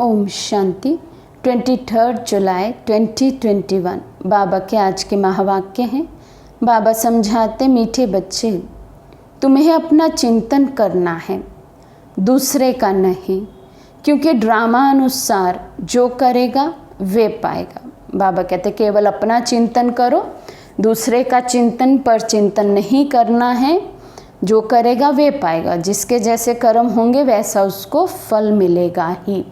ओम शांति। 23 जुलाई 2021 बाबा के आज के महावाक्य हैं। बाबा समझाते, मीठे बच्चे, तुम्हें अपना चिंतन करना है, दूसरे का नहीं, क्योंकि ड्रामा अनुसार जो करेगा वे पाएगा। बाबा कहते केवल अपना चिंतन करो, दूसरे का चिंतन पर चिंतन नहीं करना है। जो करेगा वे पाएगा, जिसके जैसे कर्म होंगे वैसा उसको फल मिलेगा ही।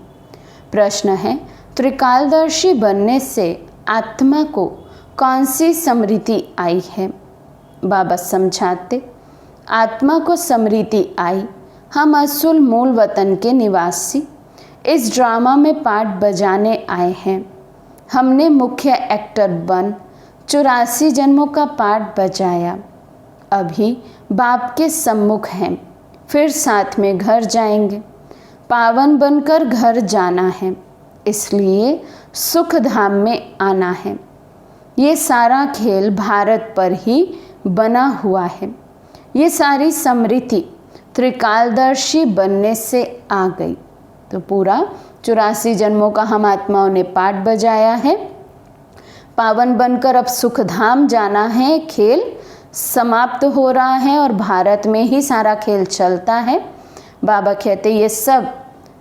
प्रश्न है, त्रिकालदर्शी बनने से आत्मा को कौन सी समृद्धि आई है? बाबा समझाते, आत्मा को समृद्धि आई, हम असूल मूल वतन के निवासी इस ड्रामा में पार्ट बजाने आए हैं। हमने मुख्य एक्टर बन 84 जन्मों का पार्ट बजाया। अभी बाप के सम्मुख हैं, फिर साथ में घर जाएंगे। पावन बनकर घर जाना है, इसलिए सुख धाम में आना है। ये सारा खेल भारत पर ही बना हुआ है। ये सारी समृद्धि त्रिकालदर्शी बनने से आ गई। तो पूरा 84 जन्मों का हम आत्माओं ने पाठ बजाया है। पावन बनकर अब सुख धाम जाना है। खेल समाप्त हो रहा है और भारत में ही सारा खेल चलता है। बाबा कहते ये सब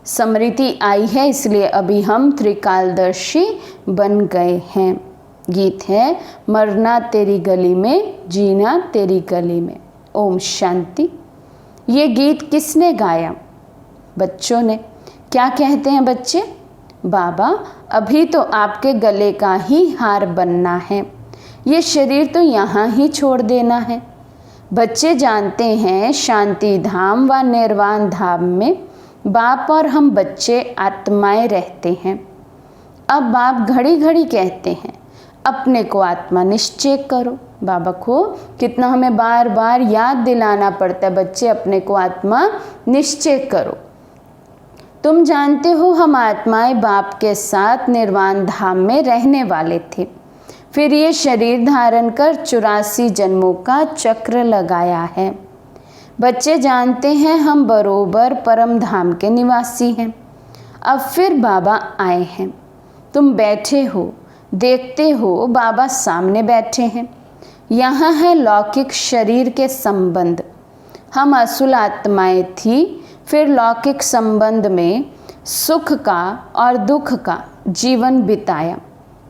समृद्धि आई है, इसलिए अभी हम त्रिकालदर्शी बन गए हैं। गीत है, मरना तेरी गली में, जीना तेरी गली में। ओम शांति। ये गीत किसने गाया? बच्चों ने। क्या कहते हैं बच्चे? बाबा, अभी तो आपके गले का ही हार बनना है, ये शरीर तो यहाँ ही छोड़ देना है। बच्चे जानते हैं शांति धाम व निर्वाण धाम में बाप और हम बच्चे आत्माएं रहते हैं। अब बाप घड़ी घड़ी कहते हैं अपने को आत्मा निश्चय करो। बाबा को कितना हमें बार बार याद दिलाना पड़ता है, बच्चे अपने को आत्मा निश्चय करो। तुम जानते हो हम आत्माएं बाप के साथ निर्वाण धाम में रहने वाले थे, फिर ये शरीर धारण कर 84 जन्मों का चक्र लगाया है। बच्चे जानते हैं हम बरोबर परम धाम के निवासी हैं। अब फिर बाबा आए हैं। तुम बैठे हो, देखते हो बाबा सामने बैठे हैं। यहाँ है लौकिक शरीर के संबंध। हम असुल आत्माएं थी, फिर लौकिक संबंध में सुख का और दुख का जीवन बिताया।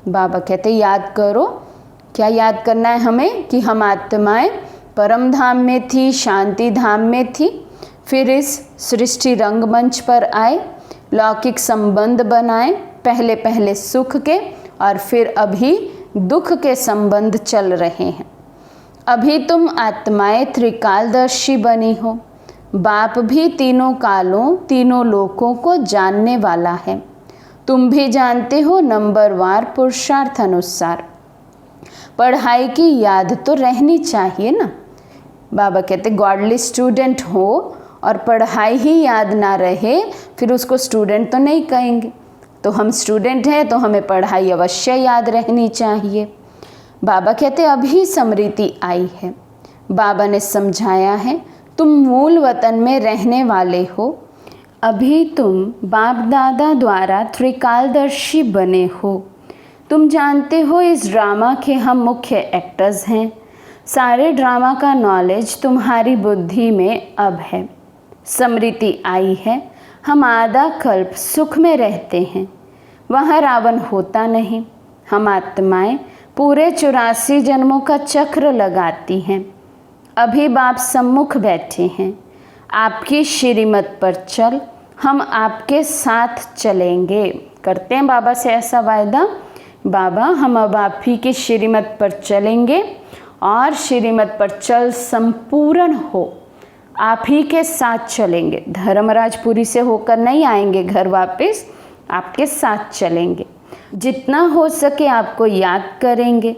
बाबा कहते याद करो। क्या याद करना है हमें? कि हम आत्माएं परम धाम में थी, शांति धाम में थी, फिर इस सृष्टि रंगमंच पर आए, लौकिक संबंध बनाए, पहले पहले सुख के और फिर अभी दुख के संबंध चल रहे हैं। अभी तुम आत्माएं त्रिकालदर्शी बनी हो। बाप भी तीनों कालों तीनों लोकों को जानने वाला है। तुम भी जानते हो नंबरवार पुरुषार्थ अनुसार। पढ़ाई की याद तो रहनी चाहिए ना। बाबा कहते गॉडली स्टूडेंट हो और पढ़ाई ही याद ना रहे, फिर उसको स्टूडेंट तो नहीं कहेंगे। तो हम स्टूडेंट हैं तो हमें पढ़ाई अवश्य याद रहनी चाहिए। बाबा कहते अभी समृद्धि आई है। बाबा ने समझाया है तुम मूल वतन में रहने वाले हो। अभी तुम बाप दादा द्वारा त्रिकालदर्शी बने हो। तुम जानते हो इस ड्रामा के हम मुख्य एक्टर्स हैं। सारे ड्रामा का नॉलेज तुम्हारी बुद्धि में अब है। समृद्धि आई है। हम आधा कल्प सुख में रहते हैं, वहाँ रावण होता नहीं। हम आत्माएं पूरे 84 जन्मों का चक्र लगाती हैं। अभी बाप सम्मुख बैठे हैं। आपकी श्रीमत पर चल, हम आपके साथ चलेंगे। करते हैं बाबा से ऐसा वायदा, बाबा हम अब आप ही की श्रीमत पर चलेंगे और श्रीमत पर चल संपूर्ण हो, आप ही के साथ चलेंगे। धर्मराजपुरी से होकर नहीं आएंगे घर वापस, आपके साथ चलेंगे। जितना हो सके आपको याद करेंगे।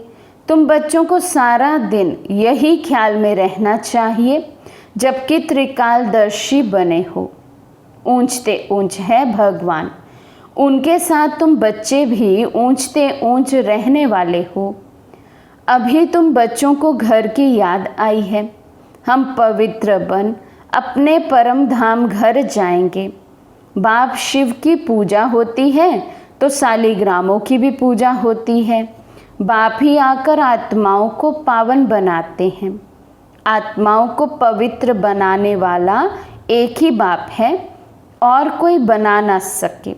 तुम बच्चों को सारा दिन यही ख्याल में रहना चाहिए जबकि त्रिकालदर्शी बने हो। ऊंचते ऊंच है भगवान, उनके साथ तुम बच्चे भी ऊंचते ऊंच रहने वाले हो। अभी तुम बच्चों को घर की याद आई है। हम पवित्र बन अपने परम धाम घर जाएंगे। बाप शिव की पूजा होती है तो शालिग्रामों की भी पूजा होती है। बाप ही आकर आत्माओं को पावन बनाते हैं। आत्माओं को पवित्र बनाने वाला एक ही बाप है और कोई बना ना सके।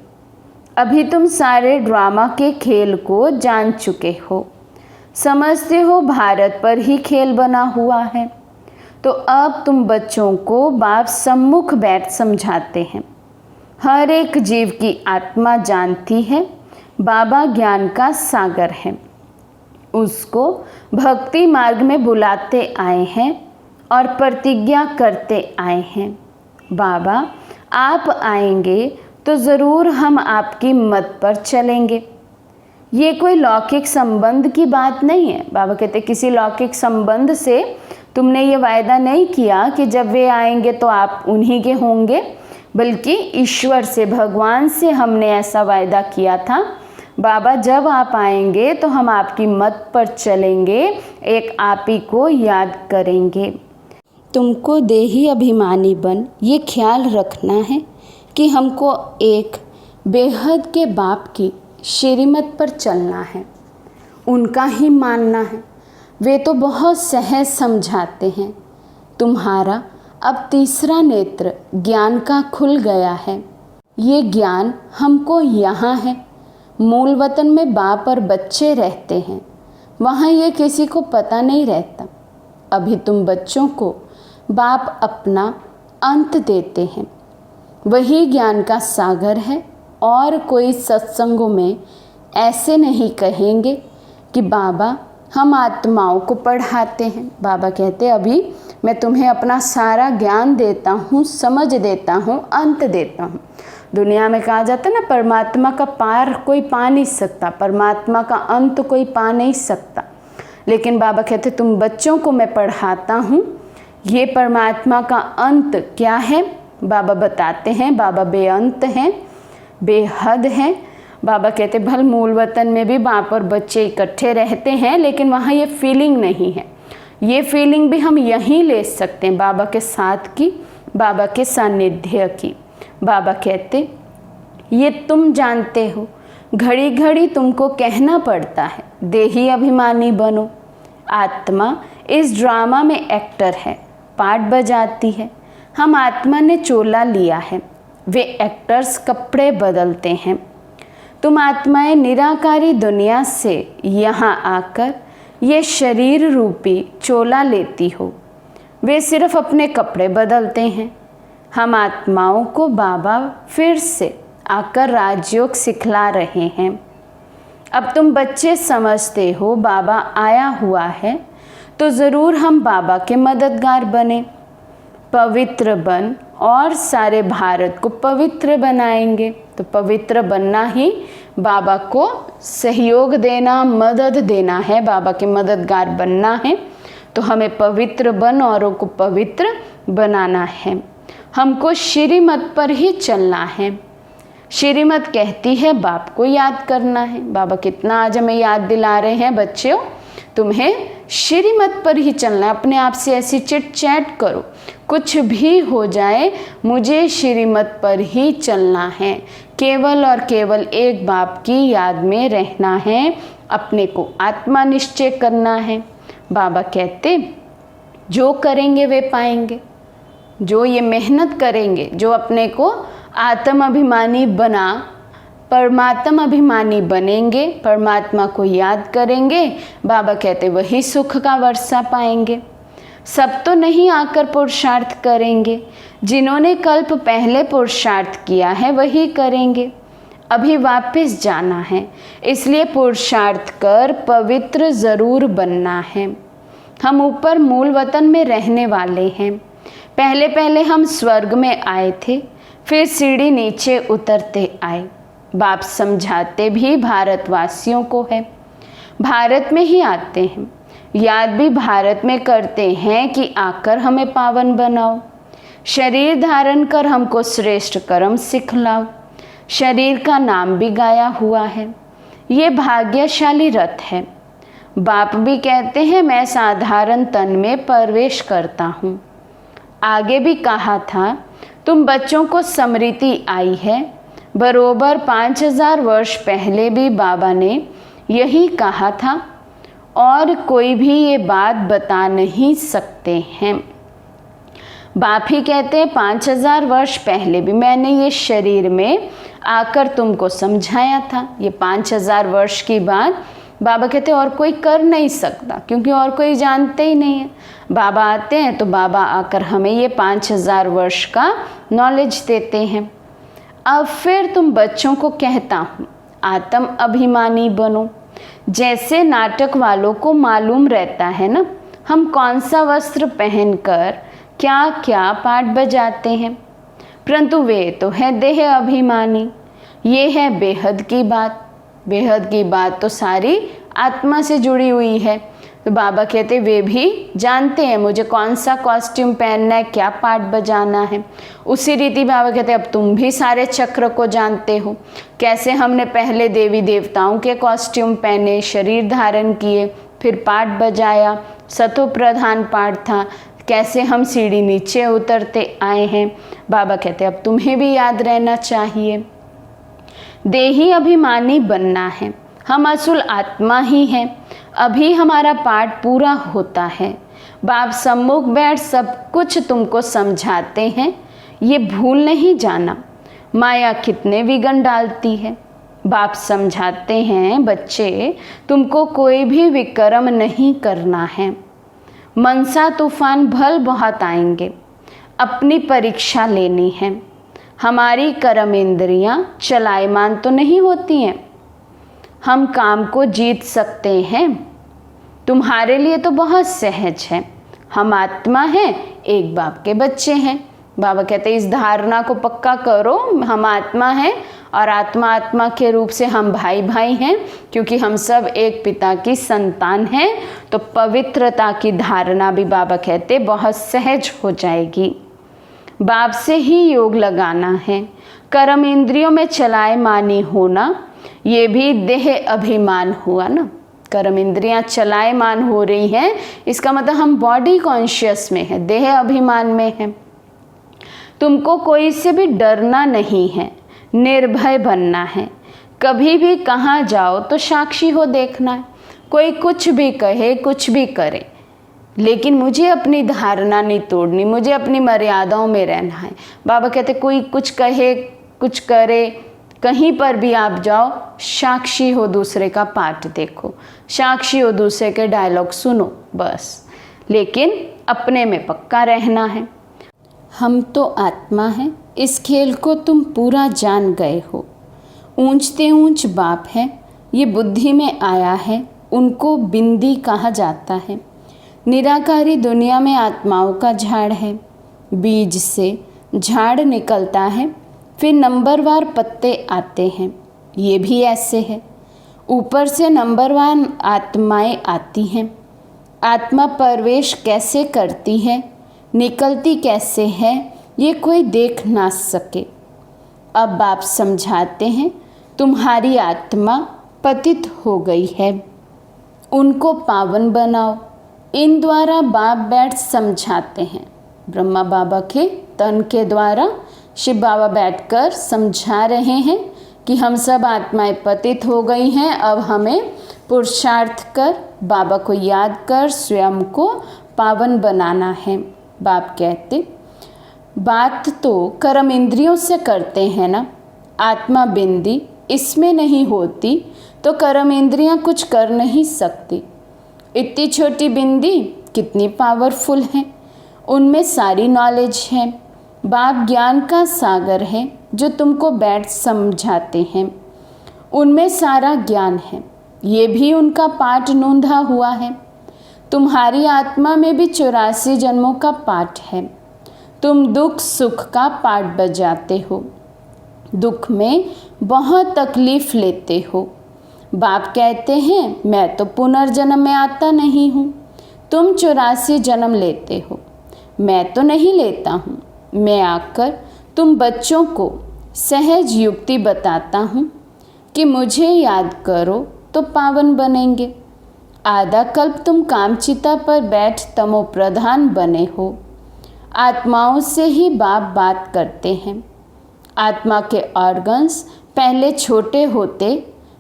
अभी तुम सारे ड्रामा के खेल को जान चुके हो, समझते हो भारत पर ही खेल बना हुआ है। तो अब तुम बच्चों को बाप सम्मुख बैठ समझाते हैं। हर एक जीव की आत्मा जानती है बाबा ज्ञान का सागर है। उसको भक्ति मार्ग में बुलाते आए हैं और प्रतिज्ञा करते आए हैं। बाबा आप आएंगे तो ज़रूर हम आपकी मत पर चलेंगे। ये कोई लौकिक संबंध की बात नहीं है। बाबा कहते किसी लौकिक संबंध से तुमने ये वायदा नहीं किया कि जब वे आएंगे तो आप उन्हीं के होंगे, बल्कि ईश्वर से, भगवान से हमने ऐसा वायदा किया था। बाबा जब आप आएंगे तो हम आपकी मत पर चलेंगे, एक आप ही को याद करेंगे। तुमको देही अभिमानी बन ये ख्याल रखना है कि हमको एक बेहद के बाप की श्रीमत पर चलना है, उनका ही मानना है। वे तो बहुत सहज समझाते हैं। तुम्हारा अब तीसरा नेत्र ज्ञान का खुल गया है। ये ज्ञान हमको यहाँ है। मूल वतन में बाप और बच्चे रहते हैं, वहाँ ये किसी को पता नहीं रहता। अभी तुम बच्चों को बाप अपना अंत देते हैं, वही ज्ञान का सागर है। और कोई सत्संगों में ऐसे नहीं कहेंगे कि बाबा हम आत्माओं को पढ़ाते हैं। बाबा कहते अभी मैं तुम्हें अपना सारा ज्ञान देता हूँ, समझ देता हूँ, अंत देता हूँ। दुनिया में कहा जाता है ना, परमात्मा का पार कोई पा नहीं सकता, परमात्मा का अंत कोई पा नहीं सकता। लेकिन बाबा कहते तुम बच्चों को मैं पढ़ाता हूँ। ये परमात्मा का अंत क्या है बाबा बताते हैं। बाबा बेअंत हैं, बेहद हैं। बाबा कहते भल मूल वतन में भी बाप और बच्चे इकट्ठे रहते हैं, लेकिन वहाँ ये फीलिंग नहीं है। ये फीलिंग भी हम यहीं ले सकते हैं, बाबा के साथ की, बाबा के सानिध्य की। बाबा कहते ये तुम जानते हो, घड़ी घड़ी तुमको कहना पड़ता है देही अभिमानी बनो। आत्मा इस ड्रामा में एक्टर है, पार्ट बजाती है। हम आत्मा ने चोला लिया है, वे एक्टर्स कपड़े बदलते हैं। तुम आत्माएं निराकारी दुनिया से यहाँ आकर ये शरीर रूपी चोला लेती हो, वे सिर्फ अपने कपड़े बदलते हैं। हम आत्माओं को बाबा फिर से आकर राजयोग सिखला रहे हैं। अब तुम बच्चे समझते हो बाबा आया हुआ है, तो ज़रूर हम बाबा के मददगार बने, पवित्र बन और सारे भारत को पवित्र बनाएंगे। तो पवित्र बनना ही बाबा को सहयोग देना, मदद देना है, बाबा के मददगार बनना है। तो हमें पवित्र बन औरों को पवित्र बनाना है। हमको श्रीमत पर ही चलना है। श्रीमत कहती है बाप को याद करना है। बाबा कितना आज हमें याद दिला रहे हैं, बच्चों तुम्हें श्रीमत पर ही चलना है। अपने आप से ऐसी चिट चैट करो, कुछ भी हो जाए मुझे श्रीमत पर ही चलना है। केवल और केवल एक बाप की याद में रहना है, अपने को आत्मा निश्चय करना है। बाबा कहते जो करेंगे वे पाएंगे। जो ये मेहनत करेंगे, जो अपने को आत्म अभिमानी बना परमात्मा अभिमानी बनेंगे, परमात्मा को याद करेंगे, बाबा कहते वही सुख का वर्षा पाएंगे। सब तो नहीं आकर पुरुषार्थ करेंगे, जिन्होंने कल्प पहले पुरुषार्थ किया है वही करेंगे। अभी वापस जाना है, इसलिए पुरुषार्थ कर पवित्र ज़रूर बनना है। हम ऊपर मूल वतन में रहने वाले हैं। पहले पहले हम स्वर्ग में आए थे, फिर सीढ़ी नीचे उतरते आए। बाप समझाते भी भारतवासियों को है, भारत में ही आते हैं, याद भी भारत में करते हैं कि आकर हमें पावन बनाओ, शरीर धारण कर हमको श्रेष्ठ कर्म सिखलाओ। शरीर का नाम भी गाया हुआ है। ये भाग्यशाली रथ है। बाप भी कहते हैं मैं साधारण तन में प्रवेश करता हूँ। आगे भी कहा था तुम बच्चों को स्मृति आई है। बरोबर 5000 वर्ष पहले भी बाबा ने यही कहा था और कोई भी ये बात बता नहीं सकते हैं। बाप ही कहते हैं 5000 वर्ष पहले भी मैंने ये शरीर में आकर तुमको समझाया था। ये 5000 वर्ष की बात बाबा कहते हैं और कोई कर नहीं सकता, क्योंकि और कोई जानते ही नहीं है। बाबा आते हैं तो बाबा आकर हमें ये 5000 वर्ष का नॉलेज देते हैं। अब फिर तुम बच्चों को कहता हूँ आत्म अभिमानी बनो। जैसे नाटक वालों को मालूम रहता है ना, हम कौन सा वस्त्र पहनकर क्या क्या पाठ बजाते हैं, परंतु वे तो है देह अभिमानी। ये है बेहद की बात। बेहद की बात तो सारी आत्मा से जुड़ी हुई है। तो बाबा कहते वे भी जानते हैं मुझे कौन सा कॉस्ट्यूम पहनना है, क्या पाठ बजाना है। उसी रीति बाबा कहते अब तुम भी सारे चक्र को जानते हो। कैसे हमने पहले देवी देवताओं के कॉस्ट्यूम पहने, शरीर धारण किए, फिर पाठ बजाया, सतो प्रधान पाठ था, कैसे हम सीढ़ी नीचे उतरते आए हैं। बाबा कहते अब तुम्हें भी याद रहना चाहिए। देही अभिमानी बनना है। हम असुल आत्मा ही हैं। अभी हमारा पाठ पूरा होता है। बाप सम्मुख बैठ सब कुछ तुमको समझाते हैं। ये भूल नहीं जाना माया कितने विघ्न डालती है। बाप समझाते हैं बच्चे तुमको कोई भी विक्रम नहीं करना है। मनसा तूफान भल बहुत आएंगे, अपनी परीक्षा लेनी है। हमारी कर्म इंद्रियां चलायमान तो नहीं होती हैं। हम काम को जीत सकते हैं। तुम्हारे लिए तो बहुत सहज है। हम आत्मा हैं, एक बाप के बच्चे हैं। बाबा कहते हैं इस धारणा को पक्का करो, हम आत्मा हैं और आत्मा आत्मा के रूप से हम भाई भाई हैं, क्योंकि हम सब एक पिता की संतान हैं। तो पवित्रता की धारणा भी बाबा कहते बहुत सहज हो जाएगी। बाप से ही योग लगाना है। कर्म इंद्रियों में चलायमानी होना, ये भी देह अभिमान हुआ ना। कर्म इंद्रियां चलायमान हो रही हैं, इसका मतलब हम बॉडी कॉन्शियस में है, देह अभिमान में है। तुमको कोई से भी डरना नहीं है, निर्भय बनना है। कभी भी कहाँ जाओ तो साक्षी हो देखना है। कोई कुछ भी कहे, कुछ भी करे, लेकिन मुझे अपनी धारणा नहीं तोड़नी, मुझे अपनी मर्यादाओं में रहना है। बाबा कहते कोई कुछ कहे, कुछ करे, कहीं पर भी आप जाओ, साक्षी हो, दूसरे का पाठ देखो, साक्षी हो, दूसरे के डायलॉग सुनो बस, लेकिन अपने में पक्का रहना है। हम तो आत्मा हैं, इस खेल को तुम पूरा जान गए हो। ऊंचते ऊंच बाप है, ये बुद्धि में आया है, उनको बिंदी कहा जाता है। निराकारी दुनिया में आत्माओं का झाड़ है। बीज से झाड़ निकलता है, फिर नंबरवार पत्ते आते हैं। ये भी ऐसे है। ऊपर से नंबरवार आत्माएं आती हैं। आत्मा प्रवेश कैसे करती है, निकलती कैसे है, ये कोई देख ना सके। अब बाप समझाते हैं तुम्हारी आत्मा पतित हो गई है, उनको पावन बनाओ। इन द्वारा बाप बैठ समझाते हैं। ब्रह्मा बाबा के तन के द्वारा शिव बाबा बैठकर समझा रहे हैं कि हम सब आत्माएं पतित हो गई हैं। अब हमें पुरुषार्थ कर, बाबा को याद कर स्वयं को पावन बनाना है। बाप कहते बात तो कर्म इंद्रियों से करते हैं ना। आत्मा बिंदी इसमें नहीं होती तो कर्म इंद्रियां कुछ कर नहीं सकती। इतनी छोटी बिंदी कितनी पावरफुल है, उनमें सारी नॉलेज है। बाप ज्ञान का सागर है जो तुमको बैठ समझाते हैं, उनमें सारा ज्ञान है। ये भी उनका पाठ नोंधा हुआ है। तुम्हारी आत्मा में भी 84 जन्मों का पाठ है। तुम दुख सुख का पाठ बजाते हो, दुख में बहुत तकलीफ लेते हो। बाप कहते हैं मैं तो पुनर्जन्म में आता नहीं हूँ, तुम 84 जन्म लेते हो, मैं तो नहीं लेता हूँ। मैं आकर तुम बच्चों को सहज युक्ति बताता हूँ कि मुझे याद करो तो पावन बनेंगे। आधा कल्प तुम कामचिता पर बैठ तमो प्रधान बने हो। आत्माओं से ही बाप बात करते हैं। आत्मा के ऑर्गन्स पहले छोटे होते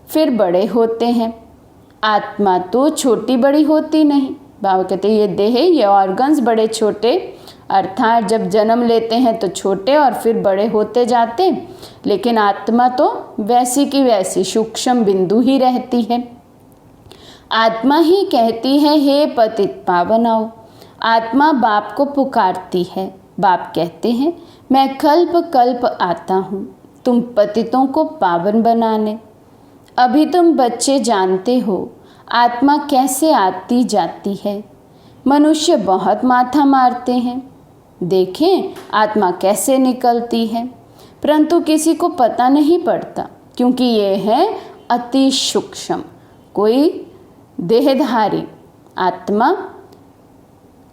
फिर बड़े होते हैं। आत्मा तो छोटी बड़ी होती नहीं। बाबा कहते हैं ये देह, ये ऑर्गन्स बड़े छोटे, अर्थात जब जन्म लेते हैं तो छोटे और फिर बड़े होते जाते, लेकिन आत्मा तो वैसी की वैसी सूक्ष्म बिंदु ही रहती है। आत्मा ही कहती है हे पतित पावन आओ। आत्मा बाप को पुकारती है। बाप कहते हैं मैं कल्प कल्प आता हूँ तुम पतितों को पावन बनाने। अभी तुम बच्चे जानते हो आत्मा कैसे आती जाती है। मनुष्य बहुत माथा मारते हैं, देखें आत्मा कैसे निकलती है, परंतु किसी को पता नहीं पड़ता, क्योंकि ये है अति सूक्ष्म। कोई देहधारी आत्मा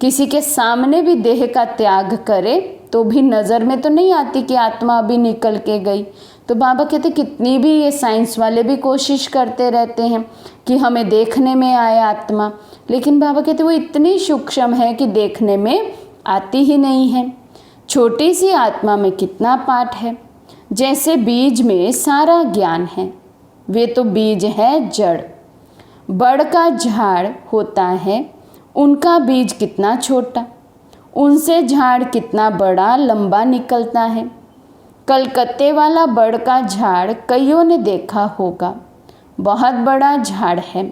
किसी के सामने भी देह का त्याग करे तो भी नज़र में तो नहीं आती कि आत्मा अभी निकल के गई। तो बाबा कहते कितनी भी ये साइंस वाले भी कोशिश करते रहते हैं कि हमें देखने में आए आत्मा, लेकिन बाबा कहते वो इतनी सूक्ष्म है कि देखने में आती ही नहीं है। छोटी सी आत्मा में कितना पाठ है। जैसे बीज में सारा ज्ञान है, वे तो बीज है जड़। बड़ का झाड़ होता है, उनका बीज कितना छोटा, उनसे झाड़ कितना बड़ा लंबा निकलता है। कलकत्ते वाला बड़ का झाड़ कईयों ने देखा होगा, बहुत बड़ा झाड़ है।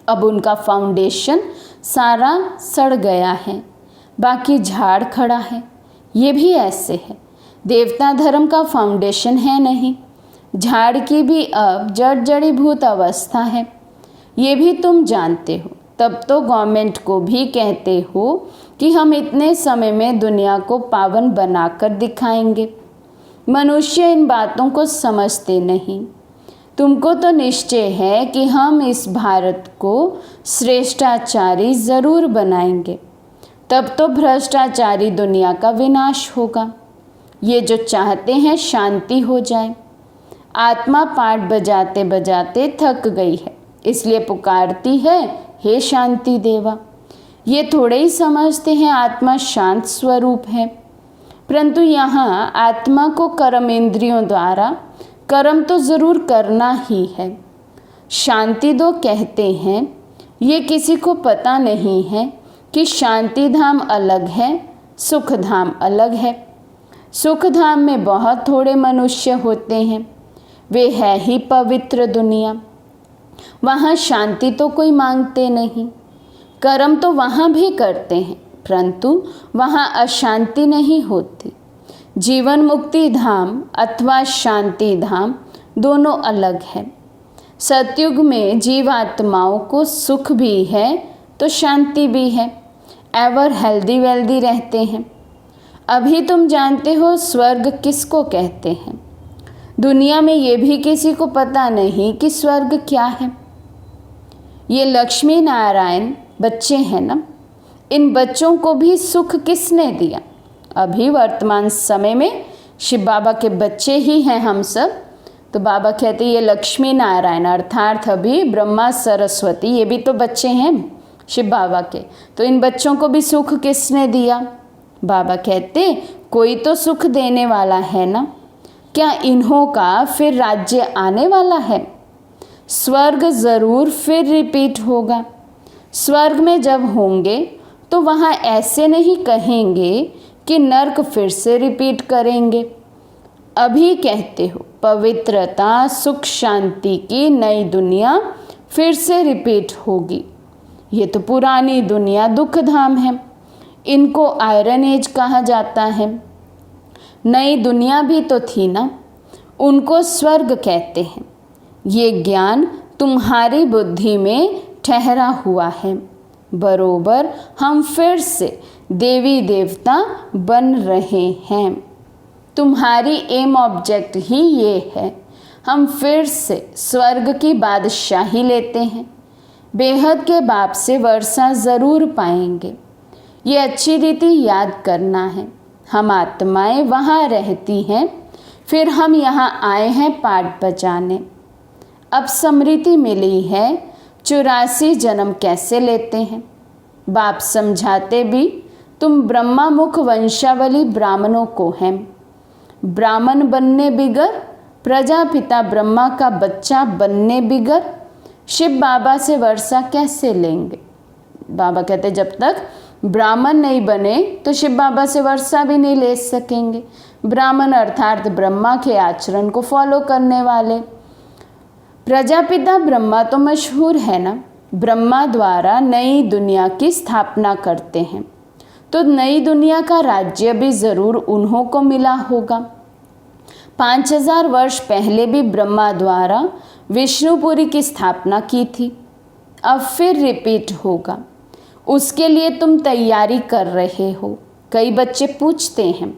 अब उनका फाउंडेशन सारा सड़ गया है, बाकी झाड़ खड़ा है। ये भी ऐसे है, देवता धर्म का फाउंडेशन है नहीं, झाड़ की भी अब जड़ जड़ीभूत अवस्था है। ये भी तुम जानते हो, तब तो गवर्नमेंट को भी कहते हो कि हम इतने समय में दुनिया को पावन बनाकर दिखाएंगे। मनुष्य इन बातों को समझते नहीं। तुमको तो निश्चय है कि हम इस भारत को श्रेष्ठाचारी ज़रूर बनाएंगे, तब तो भ्रष्टाचारी दुनिया का विनाश होगा। ये जो चाहते हैं शांति हो जाए। आत्मा पाठ बजाते बजाते थक गई है, इसलिए पुकारती है हे शांति देवा। ये थोड़े ही समझते हैं आत्मा शांत स्वरूप है, परंतु यहाँ आत्मा को कर्म इंद्रियों द्वारा कर्म तो ज़रूर करना ही है। शांति दो कहते हैं, ये किसी को पता नहीं है कि शांति धाम अलग है, सुख धाम अलग है। सुख धाम में बहुत थोड़े मनुष्य होते हैं, वे है ही पवित्र दुनिया। वहाँ शांति तो कोई मांगते नहीं। कर्म तो वहाँ भी करते हैं, परंतु वहाँ अशांति नहीं होती। जीवन मुक्ति धाम अथवा शांति धाम दोनों अलग है। सतयुग में जीवात्माओं को सुख भी है तो शांति भी है, एवर हेल्दी वेल्दी रहते हैं। अभी तुम जानते हो स्वर्ग किसको कहते हैं। दुनिया में ये भी किसी को पता नहीं कि स्वर्ग क्या है। ये लक्ष्मी नारायण बच्चे हैं ना, इन बच्चों को भी सुख किसने दिया। अभी वर्तमान समय में शिव बाबा के बच्चे ही हैं हम सब। तो बाबा कहते ये लक्ष्मी नारायण अर्थात अभी ब्रह्मा सरस्वती, ये भी तो बच्चे हैं शिव बाबा के। तो इन बच्चों को भी सुख किसने दिया। बाबा कहते कोई तो सुख देने वाला है ना। क्या इन्हों का फिर राज्य आने वाला है। स्वर्ग ज़रूर फिर रिपीट होगा। स्वर्ग में जब होंगे तो वहाँ ऐसे नहीं कहेंगे कि नर्क फिर से रिपीट करेंगे। अभी कहते हो पवित्रता सुख शांति की नई दुनिया फिर से रिपीट होगी। ये तो पुरानी दुनिया दुख धाम है, इनको आयरन एज कहा जाता है। नई दुनिया भी तो थी ना, उनको स्वर्ग कहते हैं। ये ज्ञान तुम्हारी बुद्धि में ठहरा हुआ है। बरोबर हम फिर से देवी देवता बन रहे हैं। तुम्हारी एम ऑब्जेक्ट ही ये है। हम फिर से स्वर्ग की बादशाही लेते हैं। बेहद के बाप से वर्षा ज़रूर पाएंगे। ये अच्छी रीति याद करना है। हम आत्माएं वहाँ रहती हैं, फिर हम यहाँ आए हैं पाठ बजाने। अब स्मृति मिली है 84 जन्म कैसे लेते हैं। बाप समझाते भी तुम ब्रह्मा मुख वंशावली ब्राह्मणों को हैं। ब्राह्मण बनने बिगर, प्रजापिता ब्रह्मा का बच्चा बनने बिगर शिव बाबा से वर्षा कैसे लेंगे। बाबा कहते जब तक ब्राह्मण नहीं बने तो शिव बाबा से वर्षा भी नहीं ले सकेंगे। ब्राह्मण अर्थात ब्रह्मा के आचरण को फॉलो करने वाले। प्रजापिता ब्रह्मा तो मशहूर है ना, ब्रह्मा द्वारा नई दुनिया की स्थापना करते हैं, तो नई दुनिया का राज्य भी ज़रूर उन्हों को मिला होगा। 5000 वर्ष पहले भी ब्रह्मा द्वारा विष्णुपुरी की स्थापना की थी, अब फिर रिपीट होगा। उसके लिए तुम तैयारी कर रहे हो। कई बच्चे पूछते हैं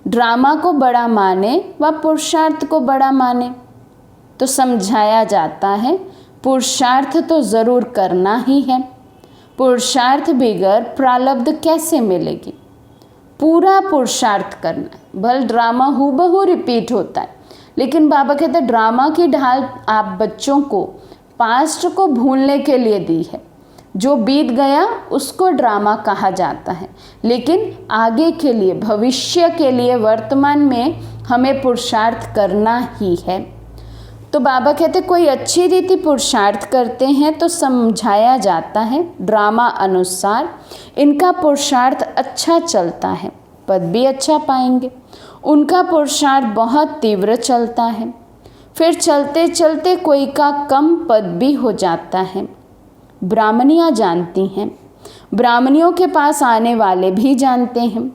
ड्रामा को बड़ा माने व पुरुषार्थ को बड़ा माने, तो समझाया जाता है पुरुषार्थ तो ज़रूर करना ही है। पुरुषार्थ बगैर प्रारब्ध कैसे मिलेगी। पूरा पुरुषार्थ करना है। भले ड्रामा हूबहू रिपीट होता है, लेकिन बाबा कहते हैं ड्रामा की ढाल आप बच्चों को पास्ट को भूलने के लिए दी है। जो बीत गया उसको ड्रामा कहा जाता है, लेकिन आगे के लिए, भविष्य के लिए वर्तमान में हमें पुरुषार्थ करना ही है। तो बाबा कहते कोई अच्छी रीति पुरुषार्थ करते हैं तो समझाया जाता है ड्रामा अनुसार इनका पुरुषार्थ अच्छा चलता है, पद भी अच्छा पाएंगे। उनका पुरुषार्थ बहुत तीव्र चलता है, फिर चलते चलते कोई का कम पद भी हो जाता है। ब्राह्मणियाँ जानती हैं, ब्राह्मणियों के पास आने वाले भी जानते हैं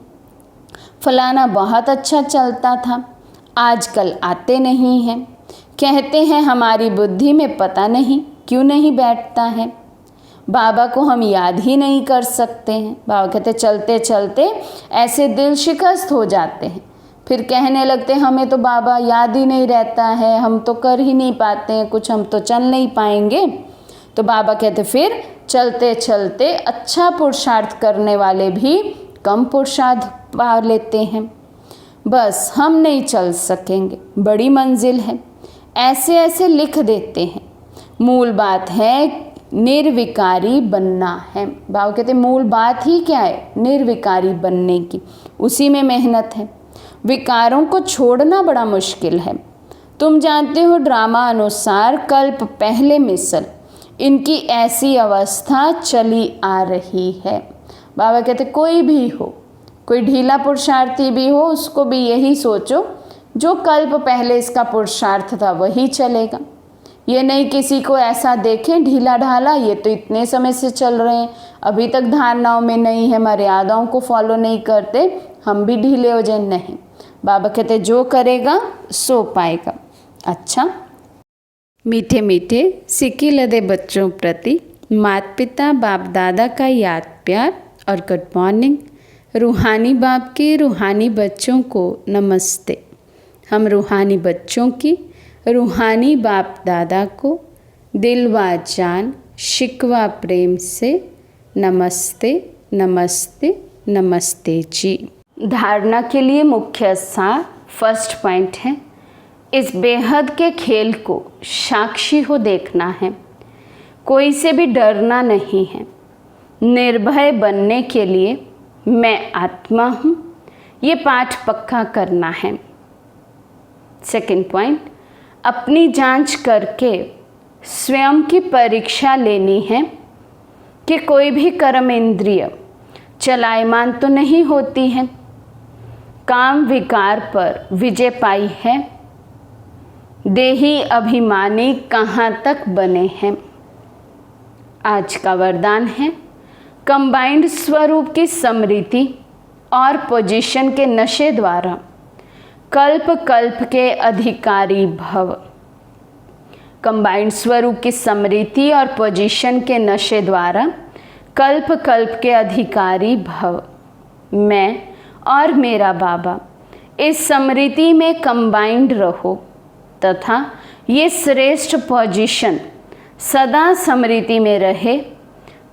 फलाना बहुत अच्छा चलता था, आजकल आते नहीं हैं। कहते हैं हमारी बुद्धि में पता नहीं क्यों नहीं बैठता है, बाबा को हम याद ही नहीं कर सकते हैं। बाबा कहते चलते चलते ऐसे दिल शिकस्त हो जाते हैं, फिर कहने लगते हमें तो बाबा याद ही नहीं रहता है, हम तो कर ही नहीं पाते हैं कुछ, हम तो चल नहीं पाएंगे। तो बाबा कहते फिर चलते चलते अच्छा पुरुषार्थ करने वाले भी कम पुरुषार्थ पा लेते हैं। बस हम नहीं चल सकेंगे, बड़ी मंजिल है, ऐसे ऐसे लिख देते हैं। मूल बात है निर्विकारी बनना है। बाबा कहते मूल बात ही क्या है, निर्विकारी बनने की, उसी में मेहनत है। विकारों को छोड़ना बड़ा मुश्किल है। तुम जानते हो ड्रामा अनुसार कल्प पहले मिसल इनकी ऐसी अवस्था चली आ रही है। बाबा कहते कोई भी हो, कोई ढीला पुरुषार्थी भी हो, उसको भी यही सोचो जो कल्प पहले इसका पुरुषार्थ था वही चलेगा। ये नहीं किसी को ऐसा देखें ढीला ढाला, ये तो इतने समय से चल रहे हैं, अभी तक धारणाओं में नहीं है, मर्यादाओं को फॉलो नहीं करते, हम भी ढीले हो जाए। नहीं, बाबा कहते जो करेगा सो पाएगा। अच्छा, मीठे मीठे सिक्की लदे बच्चों प्रति माता पिता बाप दादा का याद प्यार और गुड मॉर्निंग। रूहानी बाप के रूहानी बच्चों को नमस्ते। हम रूहानी बच्चों की रूहानी बाप दादा को दिल व जान शिकवा प्रेम से नमस्ते नमस्ते नमस्ते जी। धारणा के लिए मुख्य सार फर्स्ट पॉइंट है, इस बेहद के खेल को साक्षी हो देखना है, कोई से भी डरना नहीं है। निर्भय बनने के लिए मैं आत्मा हूँ, ये पाठ पक्का करना है। सेकंड पॉइंट, अपनी जांच करके स्वयं की परीक्षा लेनी है कि कोई भी कर्म इंद्रिय चलायमान तो नहीं होती है, काम विकार पर विजय पाई है, देही अभिमानी कहाँ तक बने हैं। आज का वरदान है कंबाइंड स्वरूप की स्मृति और पोजीशन के नशे द्वारा कल्प कल्प के अधिकारी भव। कंबाइंड स्वरूप की स्मृति और पोजीशन के नशे द्वारा कल्प कल्प के अधिकारी भव। मैं और मेरा बाबा इस स्मृति में कंबाइंड रहो तथा ये श्रेष्ठ पोजीशन सदा स्मृति में रहे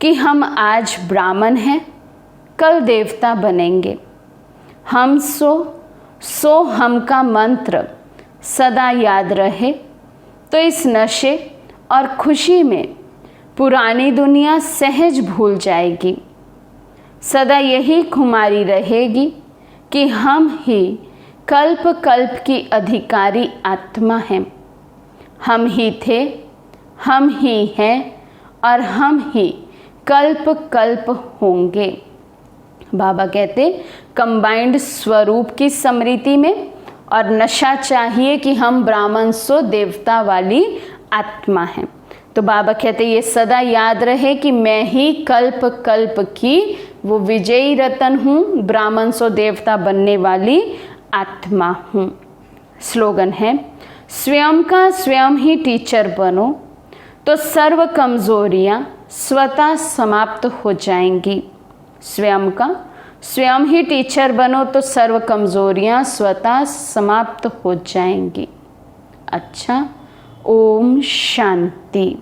कि हम आज ब्राह्मण हैं, कल देवता बनेंगे। हम सो हम का मंत्र सदा याद रहे तो इस नशे और खुशी में पुरानी दुनिया सहज भूल जाएगी। सदा यही खुमारी रहेगी कि हम ही कल्प कल्प की अधिकारी आत्मा हैं। हम ही थे, हम ही हैं और हम ही कल्प कल्प होंगे। बाबा कहते कंबाइंड स्वरूप की स्मृति में, और नशा चाहिए कि हम ब्राह्मण सो देवता वाली आत्मा हैं। तो बाबा कहते ये सदा याद रहे कि मैं ही कल्प कल्प की वो विजयी रतन हूँ, ब्राह्मण सो देवता बनने वाली आत्मा हूँ। स्लोगन है, स्वयं का स्वयं ही टीचर बनो तो सर्व कमजोरियाँ स्वतः समाप्त हो जाएंगी। स्वयं का स्वयं ही टीचर बनो तो सर्व कमजोरियाँ स्वतः समाप्त हो जाएंगी। अच्छा, ओम शांति।